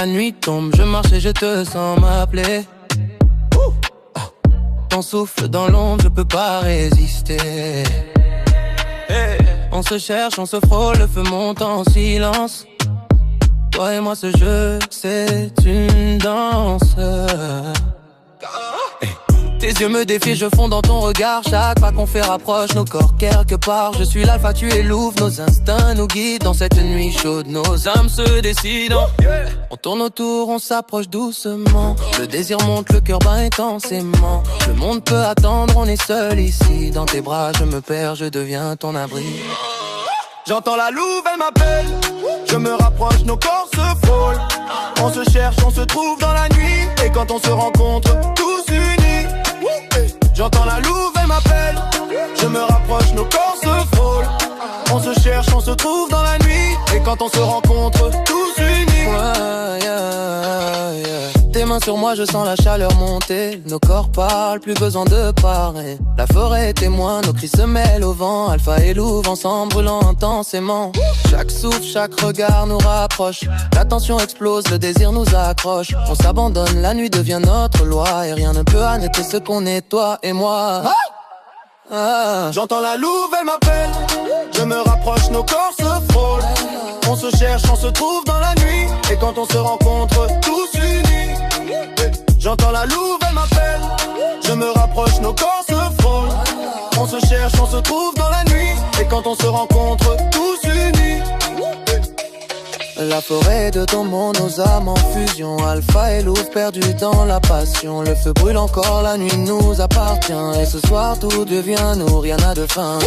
La nuit tombe, je marche et je te sens m'appeler. Ton souffle dans l'ombre, je peux pas résister. On se cherche, on se frôle, le feu monte en silence. Toi et moi ce jeu, c'est une danse. Tes yeux me défient, je fonds dans ton regard. Chaque pas qu'on fait rapproche nos corps quelque part. Je suis l'alpha, tu es l'ouvre, nos instincts nous guident. Dans cette nuit chaude, nos âmes se décident. On tourne autour, on s'approche doucement. Le désir monte, le cœur bat intensément. Le monde peut attendre, on est seul ici. Dans tes bras, je me perds, je deviens ton abri. J'entends la louve, elle m'appelle. Je me rapproche, nos corps se frôlent. On se cherche, on se trouve dans la nuit. Et quand on se rencontre, tous unis. J'entends la louve, elle m'appelle. Je me rapproche, nos corps se frôlent. On se cherche, on se trouve dans la nuit. Et quand on se rencontre, tous unis. Ouais, yeah, yeah. Tes mains sur moi, je sens la chaleur monter. Nos corps parlent, plus besoin de parler. La forêt est témoin, nos cris se mêlent au vent. Alpha et louve ensemble brûlant intensément. Chaque souffle, chaque regard nous rapproche. La tension explose, le désir nous accroche. On s'abandonne, la nuit devient notre loi. Et rien ne peut arrêter ce qu'on est, toi et moi. J'entends la louve, elle m'appelle. Je me rapproche, nos corps se frôlent. On se cherche, on se trouve dans la nuit. Et quand on se rencontre, tous unis. J'entends la louve, elle m'appelle. Je me rapproche, nos corps se frôlent. On se cherche, on se trouve dans la nuit. Et quand on se rencontre, tous unis. La forêt de ton monde, nos âmes en fusion. Alpha et louve perdus dans la passion. Le feu brûle encore, la nuit nous appartient. Et ce soir tout devient nous, rien n'a de fin.